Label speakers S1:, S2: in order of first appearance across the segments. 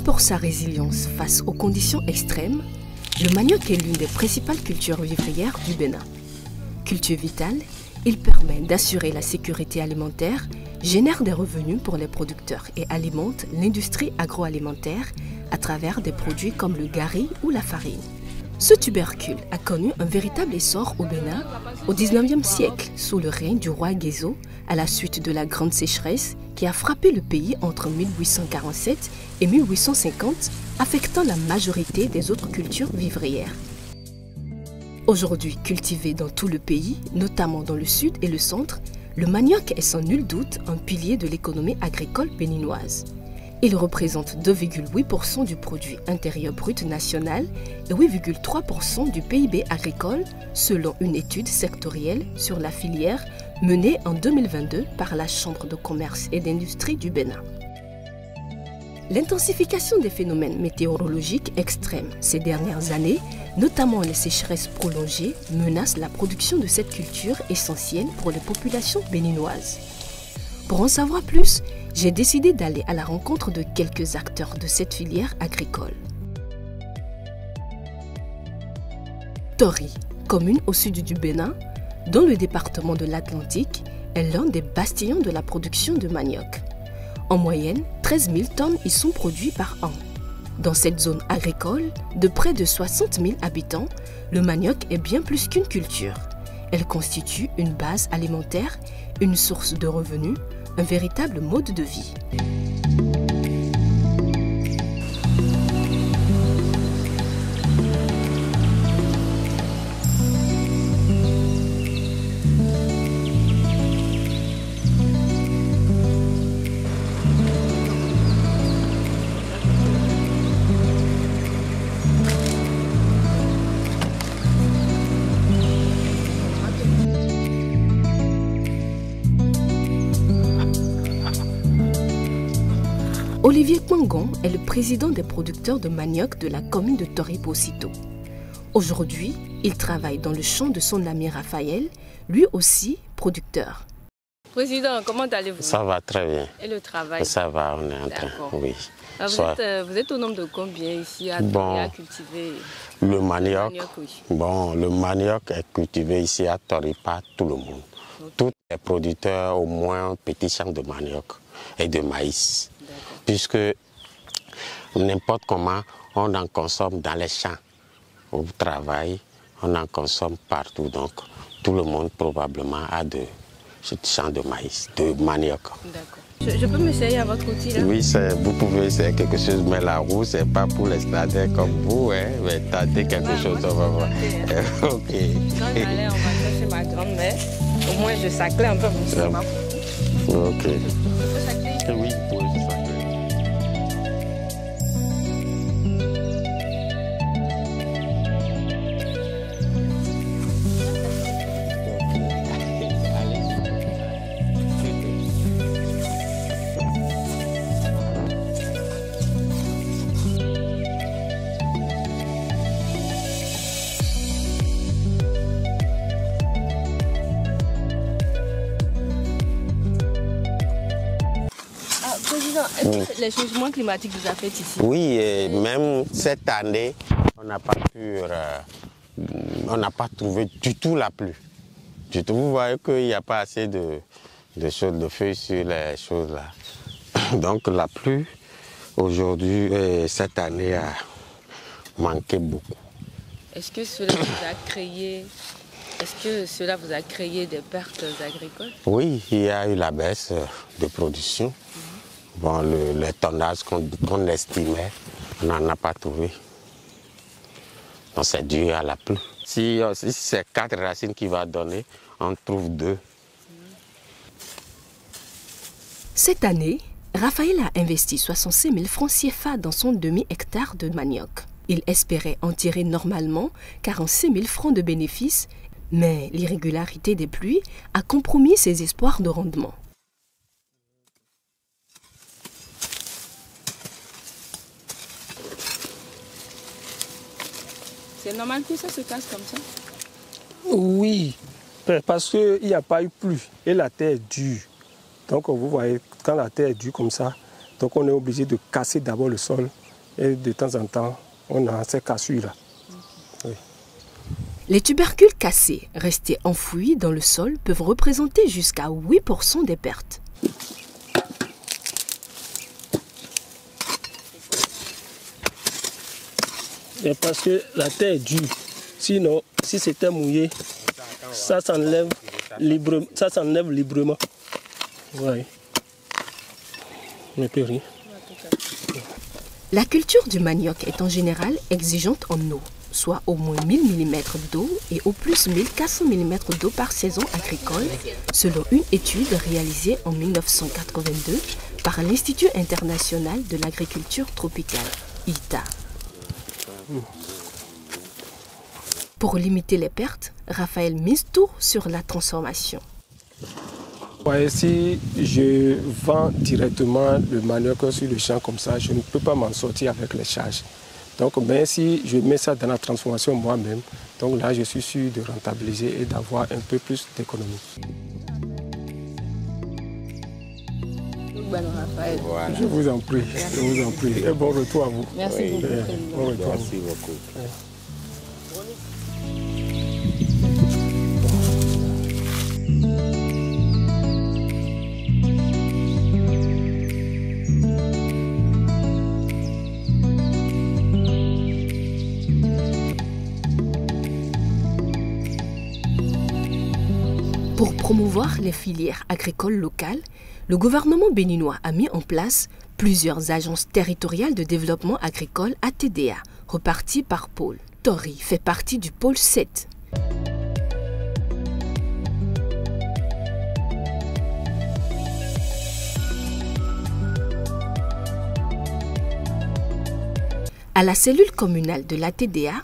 S1: pour sa résilience face aux conditions extrêmes, le manioc est l'une des principales cultures vivrières du Bénin. Culture vitale, il permet d'assurer la sécurité alimentaire, génère des revenus pour les producteurs et alimente l'industrie agroalimentaire à travers des produits comme le gari ou la farine. Ce tubercule a connu un véritable essor au Bénin au XIXe siècle sous le règne du roi Guézo à la suite de la grande sécheresse qui a frappé le pays entre 1847 et 1850, affectant la majorité des autres cultures vivrières. Aujourd'hui cultivé dans tout le pays, notamment dans le sud et le centre, le manioc est sans nul doute un pilier de l'économie agricole béninoise. Il représente 2,8% du produit intérieur brut national et 8,3% du PIB agricole selon une étude sectorielle sur la filière menée en 2022 par la Chambre de commerce et d'industrie du Bénin. L'intensification des phénomènes météorologiques extrêmes ces dernières années, notamment les sécheresses prolongées, menace la production de cette culture essentielle pour les populations béninoises. Pour en savoir plus, j'ai décidé d'aller à la rencontre de quelques acteurs de cette filière agricole. Tori, commune au sud du Bénin, dans le département de l'Atlantique, est l'un des bastions de la production de manioc. En moyenne, 13 000 tonnes y sont produites par an. Dans cette zone agricole, de près de 60 000 habitants, le manioc est bien plus qu'une culture. Elle constitue une base alimentaire, une source de revenus, un véritable mode de vie. Olivier Kwangon est le président des producteurs de manioc de la commune de Tori-Bocito. Aujourd'hui, il travaille dans le champ de son ami Raphaël, lui aussi producteur.
S2: Président, comment allez-vous?
S3: Ça va très bien.
S2: Et le travail?
S3: Ça va, on est en train, oui.
S2: Vous êtes au nombre de combien ici à cultiver
S3: le manioc?
S2: Oui.
S3: Bon, le manioc est cultivé ici à Tori par tout le monde. Okay. Tous les producteurs, au moins un petit champ de manioc et de maïs. Puisque n'importe comment, on en consomme dans les champs. Au travail, on en consomme partout. Donc, tout le monde probablement a de champs de maïs, de manioc.
S2: D'accord. Je peux m'essayer à votre outil là?
S3: Oui, vous pouvez essayer quelque chose, mais la roue, c'est pas pour les stadiens comme vous, hein, mais tentez quelque chose, on va voir. Ok.
S2: Allez, on va chercher ma grand-mère. Au moins, je saclais un peu mon stomac.
S3: Ok.
S2: Je peux sacler?
S3: Oui, vous pouvez sacler.
S2: Président, est-ce que les changements climatiques vous affectent ici?
S3: Oui, et même cette année, on n'a pas trouvé du tout la pluie. Du tout, vous voyez qu'il n'y a pas assez de feuilles sur les choses là. Donc la pluie, aujourd'hui, cette année, a manqué beaucoup.
S2: Est-ce que cela vous a créé des pertes agricoles?
S3: Oui, il y a eu la baisse de production. Bon, les tonnages qu'on estimait, on n'en a pas trouvé. Donc c'est dû à la pluie. Si c'est 4 racines qui va donner, on trouve 2.
S1: Cette année, Raphaël a investi 66 000 francs CFA dans son demi-hectare de manioc. Il espérait en tirer normalement 46 000 francs de bénéfices, mais l'irrégularité des pluies a compromis ses espoirs de rendement.
S2: C'est normal que ça se casse comme ça?
S4: Oui, parce qu'il n'y a pas eu pluie et la terre est dure. Donc vous voyez, quand la terre est dure comme ça, donc on est obligé de casser d'abord le sol Et de temps en temps, on a ces cassures-là. Oui.
S1: Les tubercules cassés restés enfouis dans le sol peuvent représenter jusqu'à 8% des pertes.
S4: Et parce que la terre est dure. Sinon, si c'était mouillé, ça s'enlève librement. Oui. On ne peut rien.
S1: La culture du manioc est en général exigeante en eau, soit au moins 1000 mm d'eau et au plus 1400 mm d'eau par saison agricole, selon une étude réalisée en 1982 par l'Institut international de l'agriculture tropicale, ITA. Pour limiter les pertes, Raphaël mise tout sur la transformation.
S4: Ouais, si je vends directement le manioc sur le champ comme ça, je ne peux pas m'en sortir avec les charges. Donc, mais si je mets ça dans la transformation moi-même, donc là, je suis sûr de rentabiliser et d'avoir un peu plus d'économie.
S2: Voilà.
S4: Je vous en prie, je vous en prie. Et bon retour à vous.
S2: Merci beaucoup.
S4: Bon retour à vous.
S3: Merci beaucoup.
S1: Pour promouvoir les filières agricoles locales, le gouvernement béninois a mis en place plusieurs agences territoriales de développement agricole ATDA, reparties par pôle. Tori fait partie du pôle 7. À la cellule communale de l'ATDA,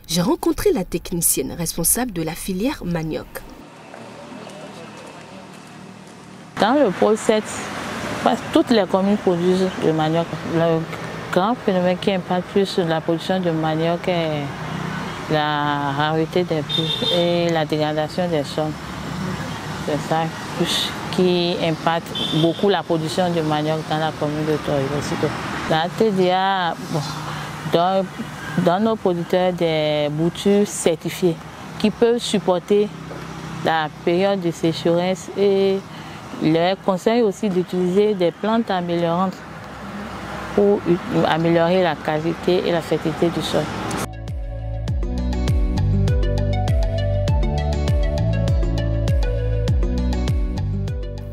S1: j'ai rencontré la technicienne responsable de la filière manioc.
S5: Dans le pôle 7, toutes les communes produisent le manioc. Le grand phénomène qui impacte plus sur la production de manioc est la rareté des pluies et la dégradation des sols. C'est ça qui impacte beaucoup la production de manioc dans la commune de Tori. La TDA donne aux producteurs des boutures certifiées qui peuvent supporter la période de sécheresse et leur conseille aussi d'utiliser des plantes améliorantes pour améliorer la qualité et la fertilité du sol.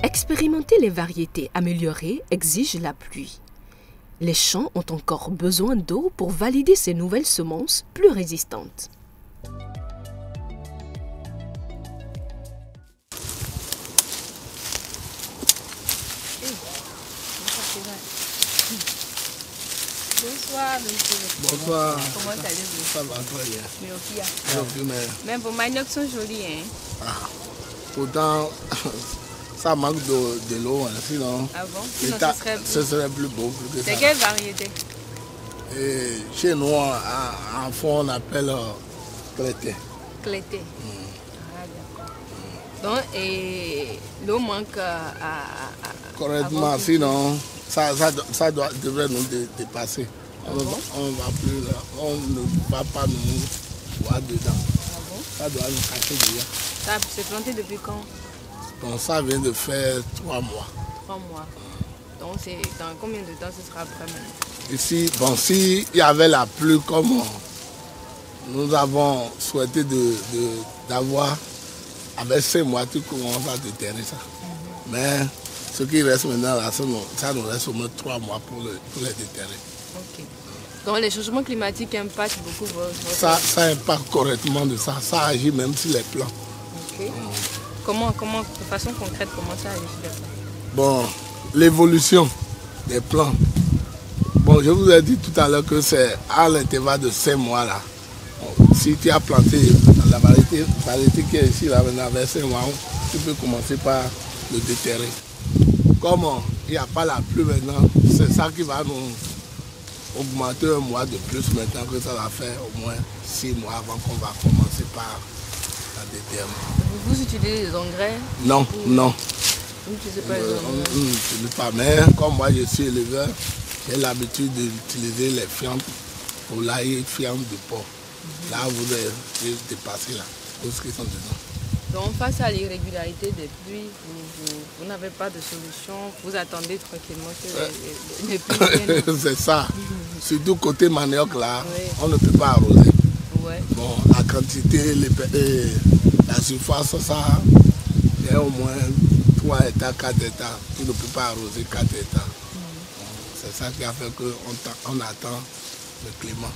S1: Expérimenter les variétés améliorées exige la pluie. Les champs ont encore besoin d'eau pour valider ces nouvelles semences plus résistantes.
S2: Bonsoir, monsieur.
S6: Bonsoir.
S2: Comment allez-vous?
S6: Ça va très bien.
S2: Mais vos maniocs sont jolis, hein?
S6: Ah, pourtant, ça manque de l'eau, hein, sinon,
S2: Ah bon? Sinon,
S6: ce serait plus beau. Plus que
S2: c'est
S6: ça.
S2: quelle variété?
S6: Et chez nous, en fond, on appelle clété.
S2: Clété. Ah, d'accord. Donc, et l'eau manque
S6: Correctement, sinon, ça devrait nous dépasser. On ne va pas nous voir dedans.
S2: Ah bon?
S6: Ça doit nous cacher déjà.
S2: Ça s'est planté depuis quand?
S6: Donc ça vient de faire 3 mois.
S2: 3 mois. Donc, c'est dans combien de temps ce sera prêt maintenant?
S6: Ici, bon, s'il y avait la pluie comme nous avons souhaité d'avoir, avec 5 mois, tu commences à déterrer ça. Mais ce qui reste maintenant, là, ça nous reste au moins 3 mois pour les déterrer.
S2: Ok. Donc, les changements climatiques impactent beaucoup votre...
S6: Ça impacte correctement de ça. Ça agit même sur les plants.
S2: Ok. Comment, de façon concrète, comment ça agit sur les plants?
S6: Bon, l'évolution des plants. Bon, je vous ai dit tout à l'heure que c'est à l'intervalle de 5 mois là. Si tu as planté la variété qui est ici, là, maintenant, avec 5 mois, tu peux commencer par le déterrer. Comme il n'y a pas la pluie maintenant, c'est ça qui va nous augmenter 1 mois de plus maintenant que ça va faire au moins 6 mois avant qu'on va commencer par la déterrer.
S2: Vous utilisez des engrais?
S6: Non, non.
S2: Vous n'utilisez pas les
S6: On
S2: engrais?
S6: n'utilise pas, mais comme moi je suis éleveur, j'ai l'habitude d'utiliser les fientes pour l'ail et fientes de porc. Là, vous avez dépassé là, tout ce qui sont dedans.
S2: Donc face à l'irrégularité des pluies, vous n'avez pas de solution, vous attendez tranquillement que les pluies viennent.
S6: C'est ça. Surtout côté manioc là,
S2: Oui.
S6: on ne peut pas arroser.
S2: Ouais.
S6: Bon, la quantité, la surface, ça, il y a au moins 3 hectares, 4 hectares. Tu ne peux pas arroser 4 hectares. Bon, c'est ça qui a fait qu'on attend le climat.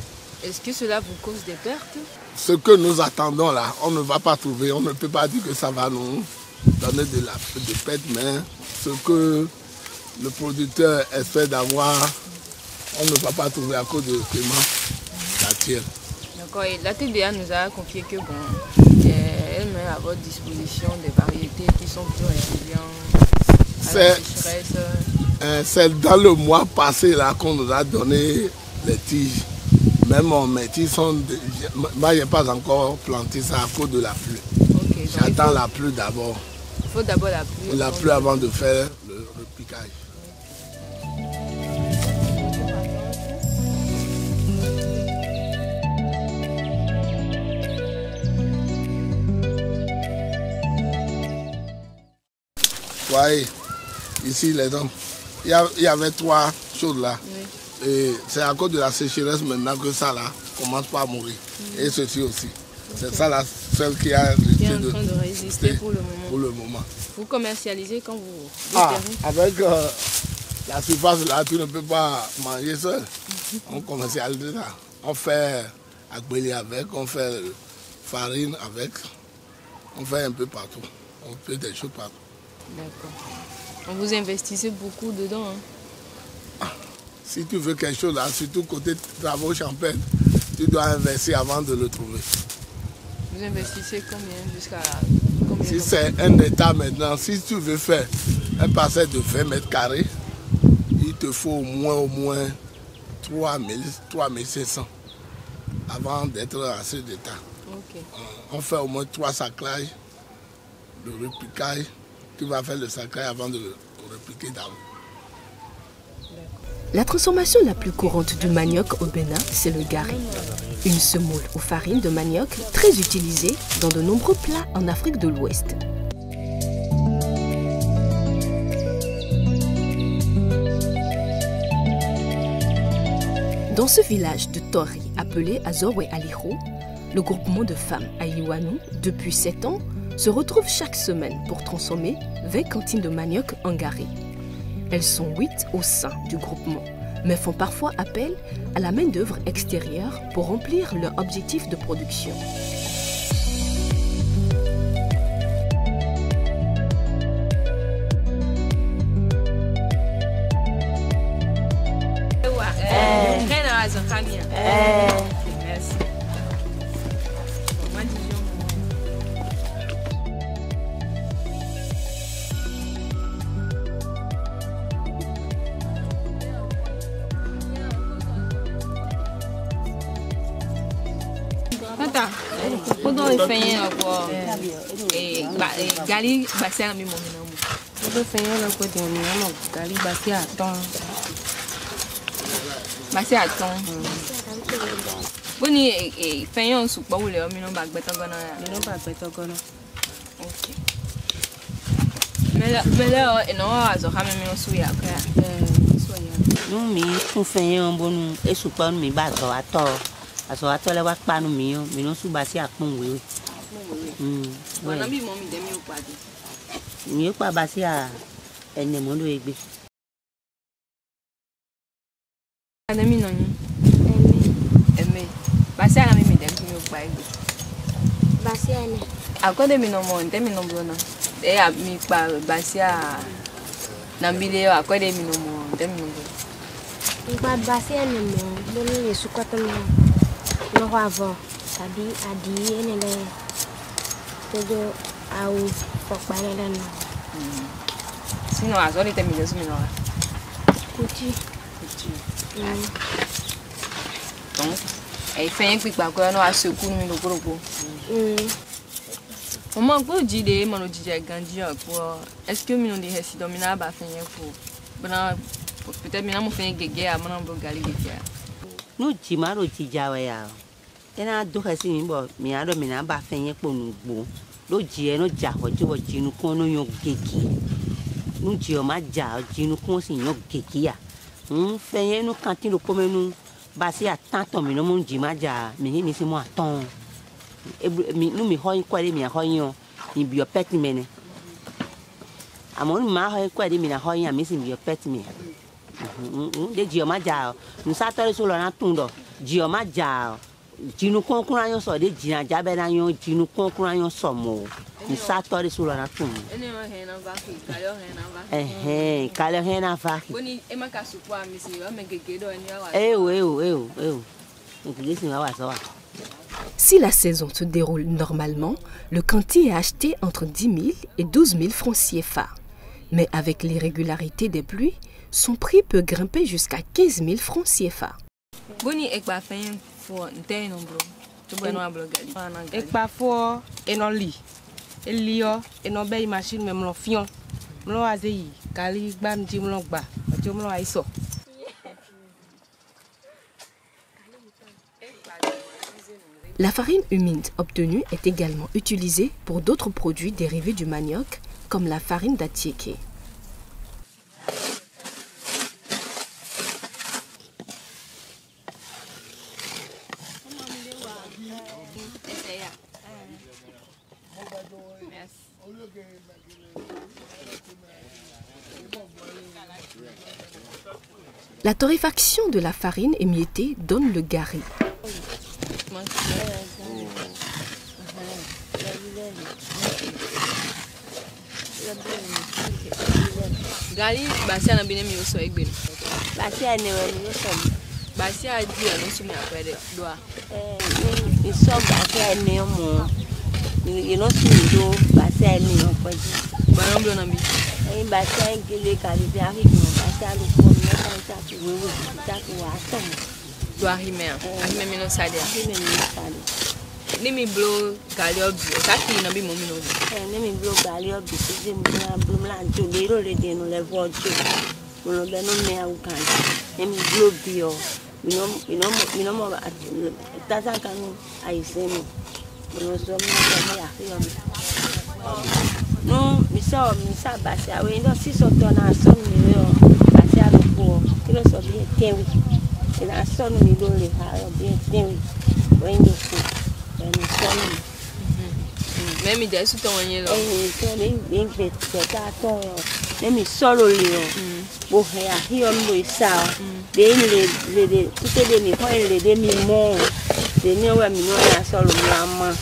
S2: Est-ce que cela vous cause des pertes?
S6: Ce que nous attendons là, on ne va pas trouver. On ne peut pas dire que ça va nous donner des pertes, mais ce que le producteur espère d'avoir, on ne va pas trouver à cause du climat actuel.
S2: D'accord, et la TDA nous a confié que bon, elle met à votre disposition des variétés qui sont plus résilientes à la sécheresse.
S6: C'est dans le mois passé là qu'on nous a donné les tiges. Même mes tiges sont... Moi, je n'ai pas encore planté ça à cause de la pluie.
S2: Okay,
S6: j'attends la pluie d'abord.
S2: Il faut d'abord la pluie.
S6: La pluie avant de faire le repiquage. Voyez, ici les hommes, il y avait 3 choses là. Oui. Et c'est à cause de la sécheresse maintenant que ça là commence pas à mourir. Et ceci aussi. C'est ça la seule qui a
S2: en train de résister pour le moment. Vous commercialisez quand vous
S6: avec la surface là, tu ne peux pas manger seul. On commercialise ça. On fait agbeli avec, on fait farine avec, on fait un peu partout. On fait des choses partout.
S2: D'accord. Vous investissez beaucoup dedans. Hein?
S6: Si tu veux quelque chose là, surtout côté travaux champêtres, tu dois investir avant de le trouver.
S2: Vous investissez combien jusqu'à
S6: Si c'est un état maintenant, si tu veux faire un parcelle de 20 mètres carrés, il te faut au moins 3500 avant d'être à cet état.
S2: Okay.
S6: On fait au moins 3 saclages, le repiquage. Tu vas faire le saclage avant de le repiquer d'abord.
S1: La transformation la plus courante du manioc au Bénin, c'est le gari. Une semoule aux farines de manioc très utilisée dans de nombreux plats en Afrique de l'Ouest. Dans ce village de Tori appelé Azowe Aliho, le groupement de femmes Ayiwanou, depuis 7 ans, se retrouve chaque semaine pour transformer 20 cantines de manioc en gari. Elles sont 8 au sein du groupement, mais font parfois appel à la main-d'œuvre extérieure pour remplir leur objectif de production.
S2: Merci. Quando eu venho agora, gali bacia mi mo mina mo. Quando eu venho lá quando eu me gali bacia ton. Bacia ton. Boni venho su pa wule o mi no bag beto gona. Mi no bag beto gona. Okay. Mele e no azo ha mi no su ya ka. Su ya.
S7: No mi tu venho bonu e su pa mi ba zo ato. Aso atole wa panu mi no suba si apun wewe.
S2: Wana bi mo mi de mi o pade.
S7: Mi o pa ba si a ene mo do egbe.
S2: Ana mi no yin. Eme. Ba si ana mi de mi o pa egbe.
S8: Ba si ene.
S2: Akode mi no mo nte mi no blona. E a mi pa ba si a na mbile akode mi no mo nte mi no blona.
S8: Ba si ene mo boni yesu kwato mo. No avant, sabi adi enele todo au pokpare la no.
S2: Sinon azoli te mi mi no.
S8: Kuti.
S2: Donc e fen pi gba ko no aseku mi lo gorogo. O mo gbo jide mo no jije ganji po. Est-ce que mi no de hesi domina ba fen yen fo. Bana Peut-être maintenant, on fait un guégué à mon emploi gali guégué.
S7: Nous, Jimaro, Tijawaya. Et là, deux récits, mais à l'homme, n'a pas fait un peu nous beau. L'eau, Giano, Jaho, Jino, Kono, Yo, Geki. Nous, Gioma, Jao, Gino, Consigno, Gekia. Fait nous cantine comme nous, basé à tant, mais non, Jimaja, mais il n'est moi tant. Et nous, me hoy, quoi, les miens, hoyon, il be a pet mene. À mon mari, quoi, les miens, hoy, à missing be a pet me. De Gioma Jao, nous s'attendons sur le natundo, Gioma Jao. Jinu concurrent so de Gina Jabena yo Jinu concurrent so mo. Nous s'attendons sur le natundo. Kale hena vaki.
S2: Boni ema kasukwa misi wa megegedo eni wa.
S1: Si la saison se déroule normalement, le kanti est acheté entre 10 000 et 12 000 francs CFA. Mais avec l'irrégularité des pluies, son prix peut grimper jusqu'à 15 000 francs CFA.
S2: Boni ekba fen for ntey no bro. To bueno a blogali.
S9: Ekba for enon li. Eli yo enon be machine même lo fion. Mlo azei kali gba mji mlo gba. Ojo mlo aiso.
S1: La farine humide obtenue est également utilisée pour d'autres produits dérivés du manioc, comme la farine d'atiéké. La torréfaction de la farine émiettée donne le gari.
S2: Gali basi na bine mi oso egbe.
S7: Basi ane we mi oso.
S2: Basi adi anu sumi apede doa.
S7: Mi so basi ane mo. You know sumi do basi ane o kwaji.
S2: Ba no blo na bi.
S7: Basi ane gele kali bi afi mo basi alu ko mi ta ta ku wewe ta ku wa to.
S2: Do ahime. Ahime mi no sade.
S7: Ahime mi no sade.
S2: Ni mi blow gali obi. Kaki na bi mo mi no.
S7: Ni mi blow gali obi se mi na blow la jo le ro le de no le vojo. Mo lo be no me a ukan. Ni mi blow bio. Mi no mo ta ta kanu aise mi. Mo so mi na ya fi mi. No, mi sa basi awe ndo si so to na so mi yo. Basi a lo po. Kilo so bi tewi. Ina so mi do le ha bi tewi. When you
S2: Même il est sous ton oignon là.
S7: Let me solo leo. Bo he a hi on bo sa. De le tout de mi ko le de mi mo. De ni wa mi no na solo mama.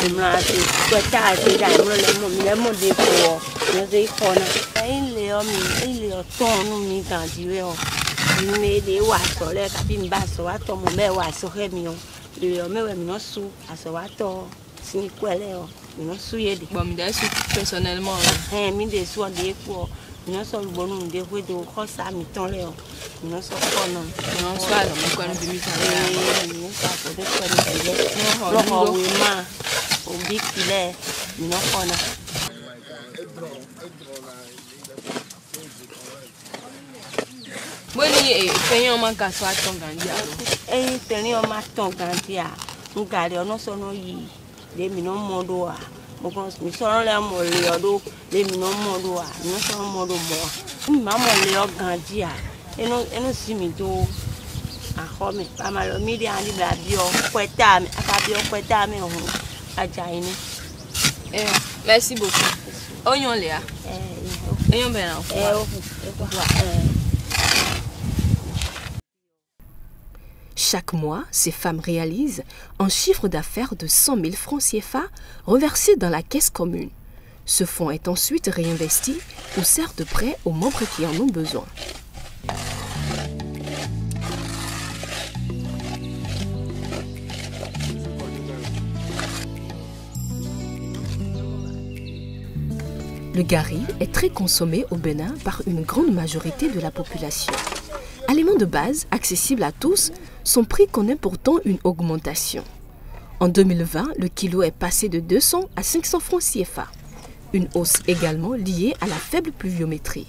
S7: Mama ti ko ta ti da mo le mo de ko. No se ko na. Leo mi leo ton mi kan di we o. Mi de wa so le ka bi mba so wa to mo me wa so he mi o. Le me we mi no su aso wa to si kwele o. Mi no su ye de.
S2: Bon, mi de su personnellement.
S7: Mi de su de ko. Mi no so lu nu de we do ko sa mi ton le o. Mi no so ko no.
S2: Mi no so ala mo kwa no bi mi ta.
S7: Mi no sa ko de ko de. Lo ho we ma. O bi kile. Mi no ko na.
S2: Boni fenyo ma ka so aton gandia.
S7: Fenyo ma ton gandia. Ngale ono so no yi. De mi no modo a. Mo ko mi so le mo le odo. De mi no modo a. Mi no so modo mo. Mi ma mo le o gandia. Eno si mi do a ho mi. Pa ma lo mi de ani bla bi o kweta mi. Aka bi o kweta mi o aja ini.
S2: Merci beaucoup. Oignon Léa. Oignon ben
S1: Chaque mois, ces femmes réalisent un chiffre d'affaires de 100 000 francs CFA reversés dans la caisse commune. Ce fonds est ensuite réinvesti ou sert de prêt aux membres qui en ont besoin. Le gari est très consommé au Bénin par une grande majorité de la population. Aliment de base accessible à tous, son prix connaît pourtant une augmentation. En 2020, le kilo est passé de 200 à 500 francs CFA. Une hausse également liée à la faible pluviométrie.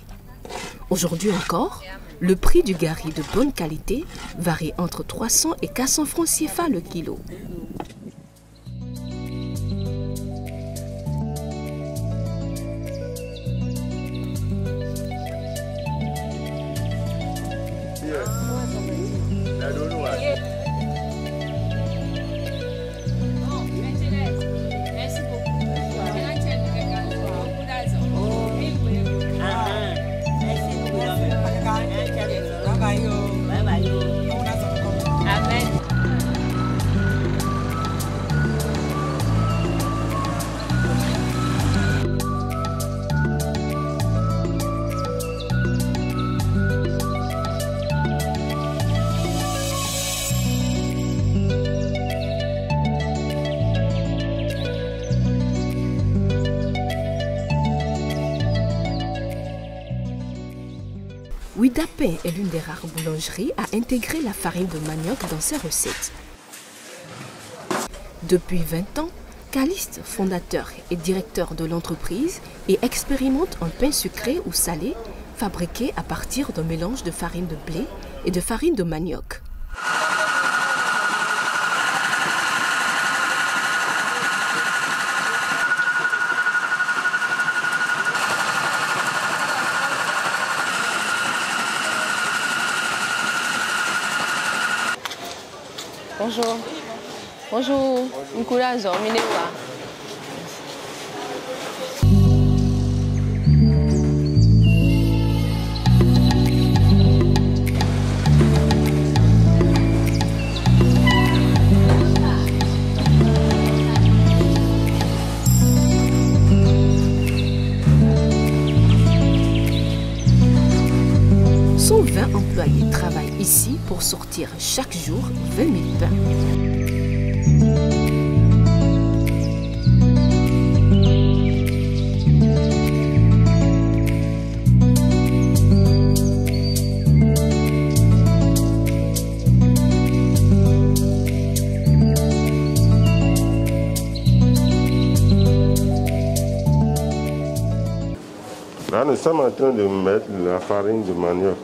S1: Aujourd'hui encore, Le prix du gari de bonne qualité varie entre 300 et 400 francs CFA le kilo. Ouidapin est l'une des rares boulangeries à intégrer la farine de manioc dans ses recettes. Depuis 20 ans, Caliste, fondateur et directeur de l'entreprise, et expérimente un pain sucré ou salé fabriqué à partir d'un mélange de farine de blé et de farine de manioc.
S2: Bonjour. Bonjour. Nkulazo, Minewa.
S1: Son 20 employés travaillent ici pour sortir chaque jour 20 000 pains.
S10: Là, nous sommes en train de mettre la farine de manioc.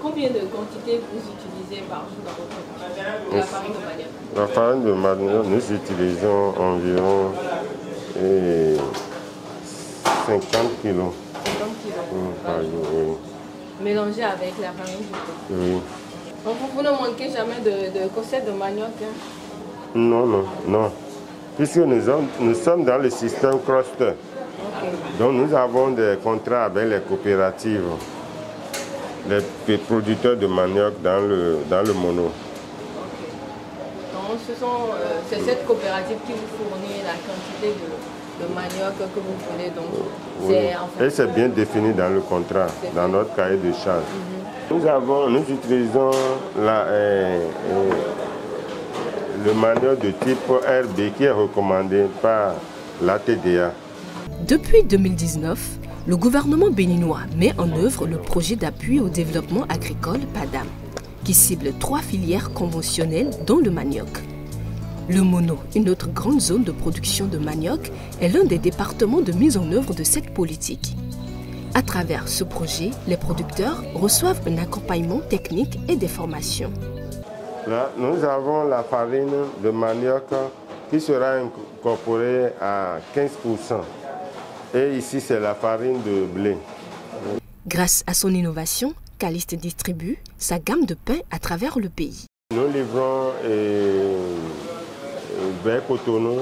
S2: Combien de quantité vous utilisez par jour dans votre la farine de manioc?
S10: La farine de manioc, nous utilisons environ 50 kilos.
S2: 50 kilos
S10: par jour, oui.
S2: Mélangé avec la farine du pain.
S10: Oui.
S2: Donc vous ne manquez jamais de cossette de manioc, hein?
S10: Non. Puisque nous sommes dans le système cluster.
S2: Okay.
S10: Donc nous avons des contrats avec les coopératives, les producteurs de manioc dans le mono.
S2: Okay. Donc c'est cette coopérative qui vous fournit la quantité de manioc que vous voulez. Donc,
S10: oui. Et c'est bien défini dans le contrat, dans notre cahier de charges. Nous utilisons le manioc de type RB qui est recommandé par la TDA.
S1: Depuis 2019, le gouvernement béninois met en œuvre le projet d'appui au développement agricole PADAM, qui cible 3 filières conventionnelles dont le manioc. Le Mono, une autre grande zone de production de manioc, est l'un des départements de mise en œuvre de cette politique. À travers ce projet, les producteurs reçoivent un accompagnement technique et des formations.
S10: Là, nous avons la farine de manioc qui sera incorporée à 15%. Et ici, c'est la farine de blé.
S1: Grâce à son innovation, Caliste distribue sa gamme de pains à travers le pays.
S10: Nous livrons vers Cotonou,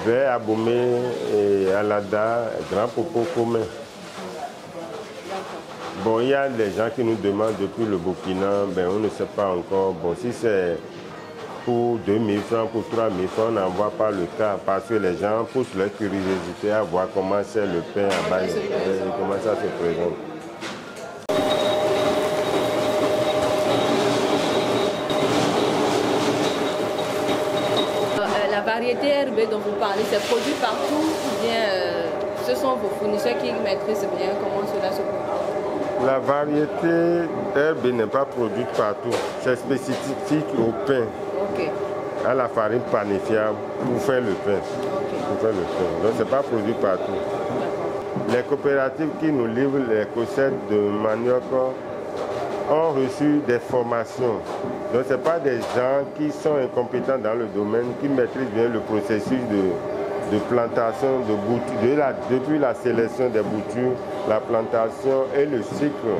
S10: vers Abomey, et Alada, Grand Popo commun. Bon, il y a des gens qui nous demandent depuis le Burkina, on ne sait pas encore. Bon, si c'est pour 2000 francs, pour 3000 francs, on n'envoie pas le cas parce que les gens poussent leur curiosité à voir comment c'est le pain à base, comment ça se présente.
S2: La variété RB dont vous parlez, c'est produit partout ou bien ce sont vos fournisseurs qui maîtrisent bien comment cela se produit?
S10: La variété RB n'est pas produite partout, c'est spécifique au pain.
S2: Okay.
S10: À la farine panifiable pour faire le pain.
S2: Okay.
S10: Pour faire le pain. Donc c'est pas produit partout. les coopératives qui nous livrent les cocettes de manioc ont reçu des formations. Donc ce n'est pas des gens qui sont incompétents dans le domaine, qui maîtrisent bien le processus de plantation de boutures, depuis la sélection des boutures, la plantation et le cycle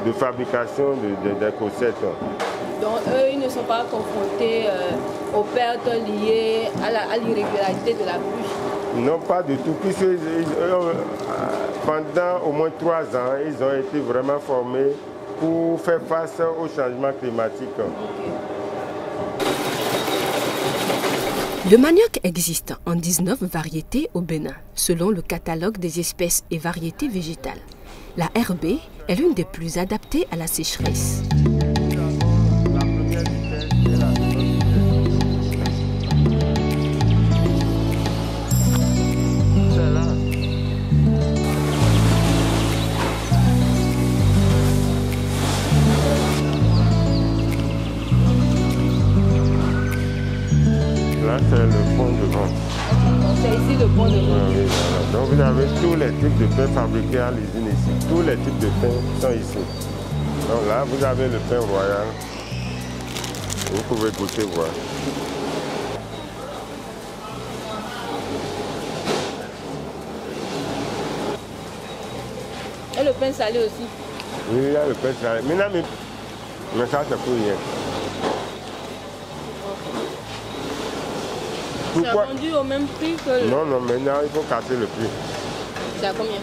S10: de fabrication des cocettes.
S2: Donc eux, ils ne sont pas confrontés aux pertes liées à l'irrégularité de la pluie?
S10: Non, pas du tout. Puisque pendant au moins 3 ans, ils ont été vraiment formés pour faire face au changement climatique.
S1: Le manioc existe en 19 variétés au Bénin, selon le catalogue des espèces et variétés végétales. La RB est l'une des plus adaptées à la sécheresse.
S10: Là, c'est le pont de vente.
S2: C'est ici le pont de vente.
S10: Oui, voilà. Donc vous avez tous les types de pain fabriqués à l'usine ici. Tous les types de pain sont ici. Donc là, vous avez le pain royal. Vous pouvez goûter, voir.
S2: Et le pain salé aussi?
S10: Oui, il y a le pain salé. Mais ça, c'est pour rien.
S2: C'est vendu au même prix que le...
S10: Non, non, maintenant, il faut casser le prix.
S2: C'est à combien?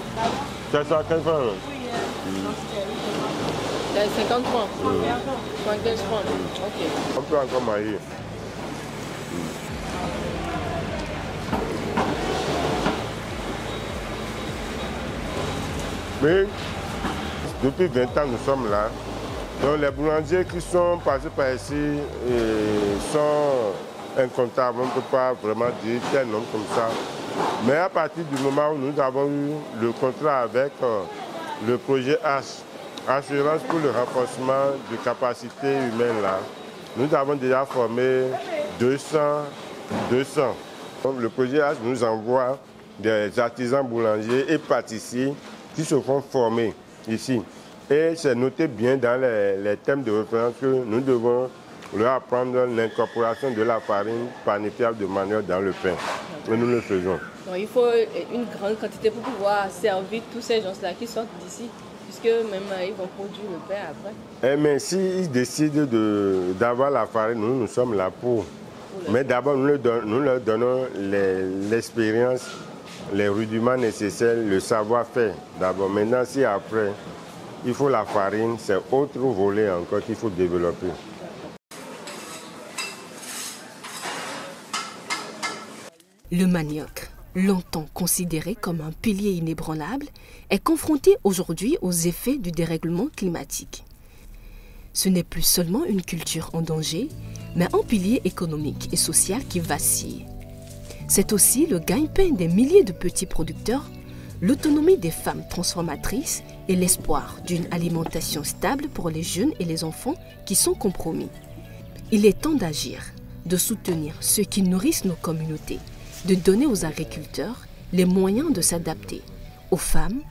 S10: 715 francs.
S2: C'est 50 francs. 75 francs. Ok.
S10: On peut encore marier. Mais depuis 20 ans, nous sommes là. Donc les boulangers qui sont passés par ici sont incomptables. On ne peut pas vraiment dire tel nom comme ça. Mais à partir du moment où nous avons eu le contrat avec le projet H, Assurance pour le renforcement de capacités humaines là, nous avons déjà formé 200. Donc le projet H nous envoie des artisans boulangers et pâtissiers qui se font former ici. Et c'est noté bien dans les thèmes de référence que nous devons leur apprendre l'incorporation de la farine panifiable de manioc dans le pain. Et nous le faisons.
S2: Donc, il faut une grande quantité pour pouvoir servir tous ces gens-là qui sortent d'ici, puisque même ils vont produire le pain après.
S10: Mais s'ils décident d'avoir la farine, nous sommes là pour. Mais d'abord, nous leur donnons l'expérience, les rudiments nécessaires, le savoir-faire. D'abord, maintenant, si après, il faut la farine, c'est autre volet encore qu'il faut développer.
S1: Le manioc, longtemps considéré comme un pilier inébranlable, est confronté aujourd'hui aux effets du dérèglement climatique. Ce n'est plus seulement une culture en danger, mais un pilier économique et social qui vacille. C'est aussi le gagne-pain des milliers de petits producteurs, l'autonomie des femmes transformatrices et l'espoir d'une alimentation stable pour les jeunes et les enfants qui sont compromis. Il est temps d'agir, de soutenir ceux qui nourrissent nos communautés, de donner aux agriculteurs les moyens de s'adapter, aux femmes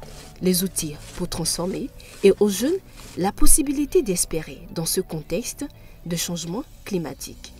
S1: les outils pour transformer et aux jeunes la possibilité d'espérer dans ce contexte de changement climatique.